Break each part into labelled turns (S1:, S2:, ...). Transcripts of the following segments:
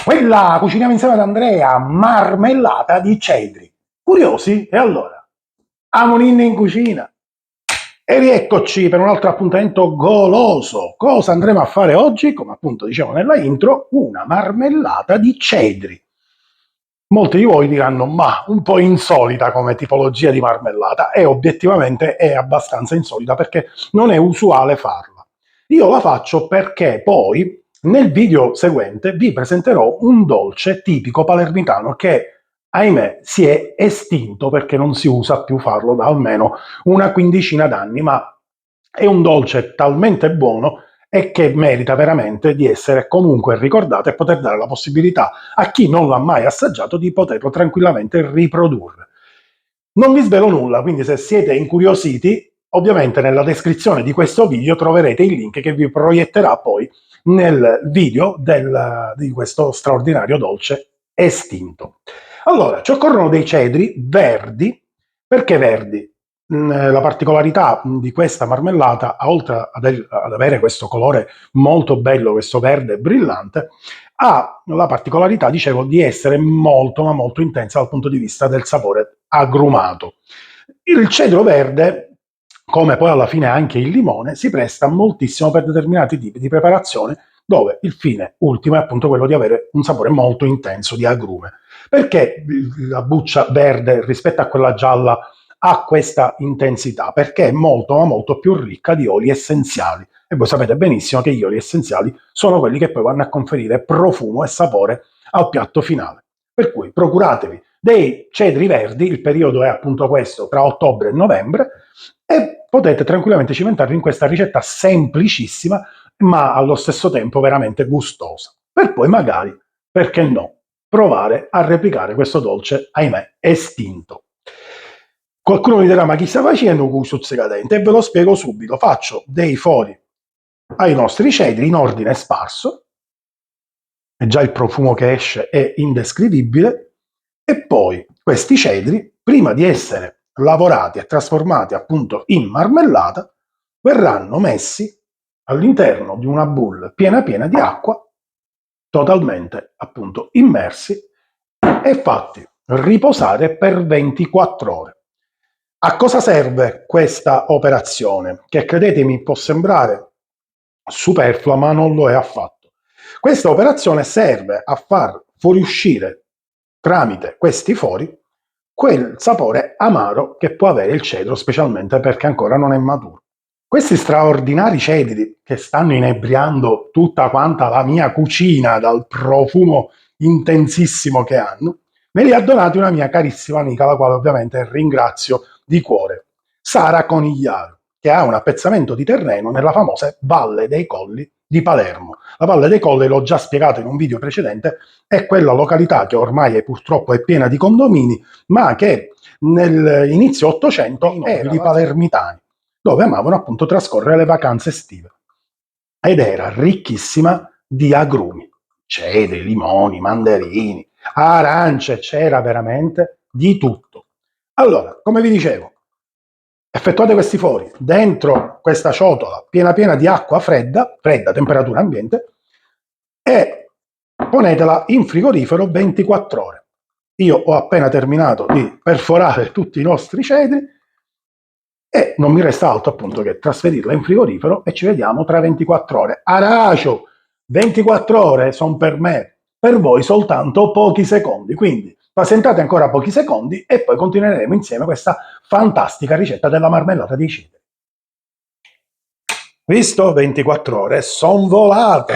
S1: Quella cuciniamo insieme ad Andrea, marmellata di cedri. Curiosi? E allora? Amonin in cucina. E rieccoci per un altro appuntamento goloso. Cosa andremo a fare oggi? Come appunto diciamo nella intro, una marmellata di cedri. Molti di voi diranno, ma un po' insolita come tipologia di marmellata, e obiettivamente è abbastanza insolita perché non è usuale farla. Io la faccio perché poi nel video seguente vi presenterò un dolce tipico palermitano che, ahimè, si è estinto perché non si usa più farlo da almeno una quindicina d'anni, ma è un dolce talmente buono e che merita veramente di essere comunque ricordato e poter dare la possibilità a chi non l'ha mai assaggiato di poterlo tranquillamente riprodurre. Non vi svelo nulla, quindi se siete incuriositi, ovviamente nella descrizione di questo video troverete il link che vi proietterà poi nel video di questo straordinario dolce estinto. Allora, ci occorrono dei cedri verdi. Perché verdi? La particolarità di questa marmellata, oltre ad avere questo colore molto bello, questo verde brillante, ha la particolarità, dicevo, di essere molto, ma molto intensa dal punto di vista del sapore agrumato. Il cedro verde, come poi alla fine anche il limone, si presta moltissimo per determinati tipi di preparazione, dove il fine ultimo è appunto quello di avere un sapore molto intenso di agrume. Perché la buccia verde rispetto a quella gialla ha questa intensità? Perché è molto, ma molto più ricca di oli essenziali. E voi sapete benissimo che gli oli essenziali sono quelli che poi vanno a conferire profumo e sapore al piatto finale. Per cui procuratevi dei cedri verdi, il periodo è appunto questo, tra ottobre e novembre, e potete tranquillamente cimentarvi in questa ricetta semplicissima, ma allo stesso tempo veramente gustosa. Per poi magari, perché no, provare a replicare questo dolce, ahimè, estinto. Qualcuno mi dirà, ma chi sta facendo con stuzzicadente? E ve lo spiego subito. Faccio dei fori ai nostri cedri in ordine sparso, e già il profumo che esce è indescrivibile, e poi questi cedri, prima di essere lavorati e trasformati appunto in marmellata, verranno messi all'interno di una bowl piena piena di acqua, totalmente appunto immersi e fatti riposare per 24 ore. A cosa serve questa operazione? Che credetemi può sembrare superflua, ma non lo è affatto. Questa operazione serve a far fuoriuscire tramite questi fori quel sapore amaro che può avere il cedro, specialmente perché ancora non è maturo. Questi straordinari cedri che stanno inebriando tutta quanta la mia cucina dal profumo intensissimo che hanno, me li ha donati una mia carissima amica, la quale ovviamente ringrazio di cuore, Sara Conigliaro, che ha un appezzamento di terreno nella famosa Valle dei Colli di Palermo. La Valle dei Colli, l'ho già spiegato in un video precedente, è quella località che ormai purtroppo è piena di condomini, ma che nell'inizio 800 i nobili palermitani, dove amavano appunto trascorrere le vacanze estive. Ed era ricchissima di agrumi, cedri, limoni, mandarini, arance, c'era veramente di tutto. Allora, come vi dicevo, effettuate questi fori dentro questa ciotola piena piena di acqua fredda, fredda temperatura ambiente, e ponetela in frigorifero 24 ore. Io ho appena terminato di perforare tutti i nostri cedri e non mi resta altro appunto che trasferirla in frigorifero e ci vediamo tra 24 ore. Aracio, 24 ore sono per me, per voi soltanto pochi secondi, quindi pazientate ancora pochi secondi e poi continueremo insieme questa fantastica ricetta della marmellata di cedri. Visto? 24 ore sono volate.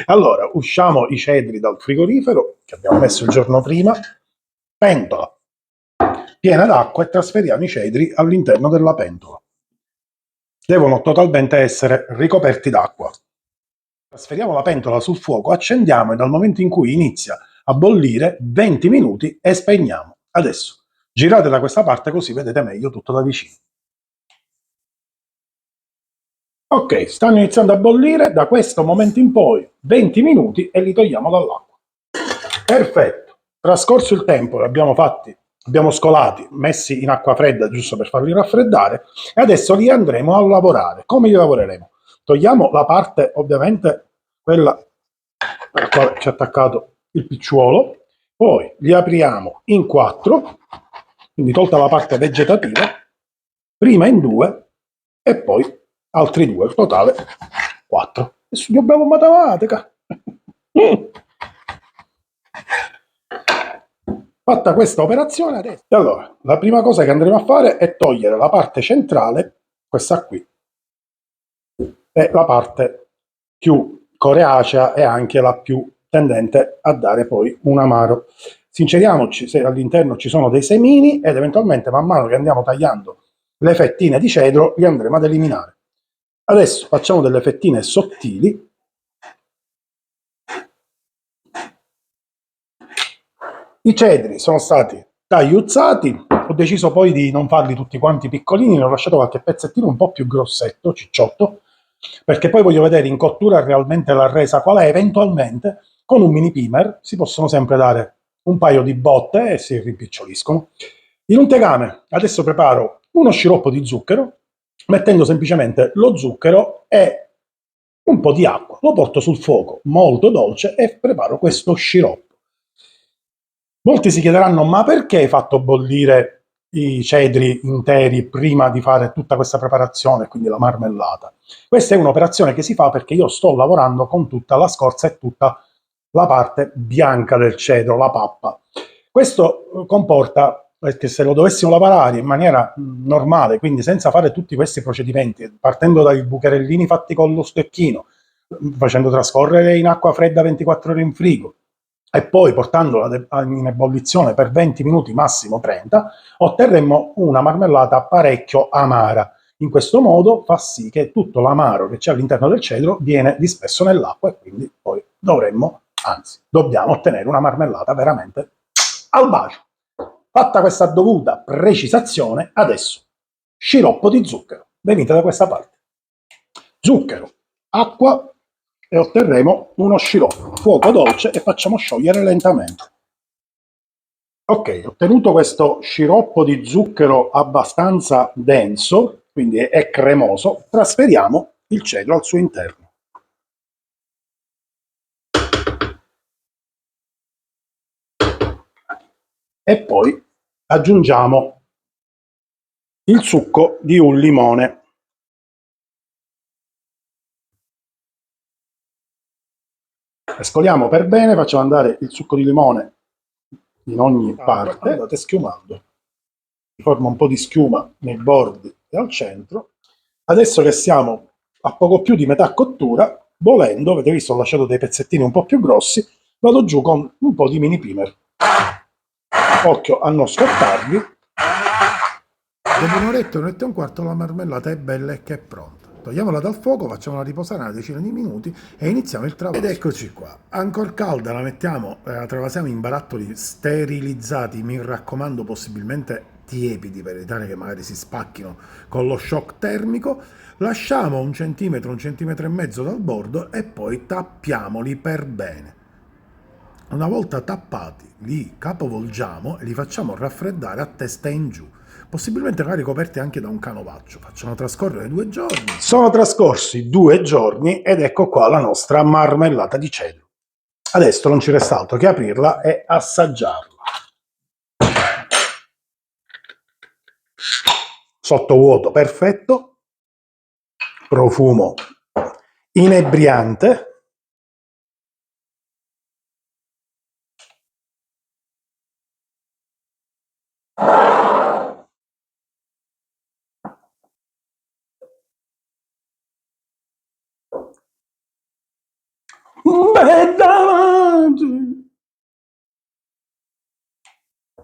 S1: Allora, usciamo i cedri dal frigorifero che abbiamo messo il giorno prima, pentola piena d'acqua e trasferiamo i cedri all'interno della pentola. Devono totalmente essere ricoperti d'acqua. Trasferiamo la pentola sul fuoco, accendiamo e dal momento in cui inizia a bollire 20 minuti e spegniamo. Adesso girate da questa parte così vedete meglio tutto da vicino. Ok, stanno iniziando a bollire, da questo momento in poi 20 minuti e li togliamo dall'acqua. Perfetto, trascorso il tempo, li abbiamo scolati, messi in acqua fredda giusto per farli raffreddare e adesso li andremo a lavorare. Come li lavoreremo? Togliamo la parte, ovviamente, quella al quale ci è attaccato il picciuolo. Poi li apriamo in 4, quindi tolta la parte vegetativa, prima in 2 e poi altri 2, in totale 4. E sono bravo in matematica. Fatta questa operazione adesso, allora la prima cosa che andremo a fare è togliere la parte centrale, questa qui, è la parte più coriacea e anche la più tendente a dare poi un amaro. Sinceriamoci se all'interno ci sono dei semini ed eventualmente man mano che andiamo tagliando le fettine di cedro li andremo ad eliminare. Adesso facciamo delle fettine sottili. I cedri sono stati tagliuzzati, ho deciso poi di non farli tutti quanti piccolini, ne ho lasciato qualche pezzettino un po' più grossetto, cicciotto, perché poi voglio vedere in cottura realmente la resa qual è. Eventualmente con un mini primer si possono sempre dare un paio di botte e si rimpiccioliscono. In un tegame adesso preparo uno sciroppo di zucchero, mettendo semplicemente lo zucchero e un po' di acqua, lo porto sul fuoco molto dolce e preparo questo sciroppo. Molti si chiederanno: ma perché hai fatto bollire i cedri interi prima di fare tutta questa preparazione, quindi la marmellata? Questa è un'operazione che si fa perché io sto lavorando con tutta la scorza e tutta la parte bianca del cedro, la pappa. Questo comporta che se lo dovessimo lavorare in maniera normale, quindi senza fare tutti questi procedimenti, partendo dai bucherellini fatti con lo stecchino, facendo trascorrere in acqua fredda 24 ore in frigo, e poi portandola in ebollizione per 20 minuti, massimo 30, otterremmo una marmellata parecchio amara. In questo modo fa sì che tutto l'amaro che c'è all'interno del cedro viene disperso nell'acqua e quindi poi dobbiamo ottenere una marmellata veramente al bacio. Fatta questa dovuta precisazione, adesso sciroppo di zucchero. Venite da questa parte. Zucchero, acqua e otterremo uno sciroppo. Fuoco dolce e facciamo sciogliere lentamente. Ok, ottenuto questo sciroppo di zucchero abbastanza denso, quindi è cremoso, trasferiamo il cedro al suo interno. E poi aggiungiamo il succo di un limone. Mescoliamo per bene, facciamo andare il succo di limone in ogni parte, andate schiumando. Si forma un po' di schiuma nei bordi e al centro. Adesso che siamo a poco più di metà cottura, volendo, avete visto ho lasciato dei pezzettini un po' più grossi, vado giù con un po' di mini primer. Occhio a non scottarvi. Dopo un'oretta e un quarto la marmellata è bella e che è pronta. Togliamola dal fuoco, facciamola riposare una decina di minuti e iniziamo il travaso. Ed eccoci qua, ancora calda, la mettiamo, la travasiamo in barattoli sterilizzati, mi raccomando possibilmente tiepidi per evitare che magari si spacchino con lo shock termico. Lasciamo un centimetro e mezzo dal bordo e poi tappiamoli per bene. Una volta tappati li capovolgiamo e li facciamo raffreddare a testa in giù, possibilmente magari coperti anche da un canovaccio. Facciamo trascorrere 2 giorni. Sono trascorsi 2 giorni ed ecco qua la nostra marmellata di cedro. Adesso non ci resta altro che aprirla e assaggiarla. Sottovuoto perfetto, profumo inebriante.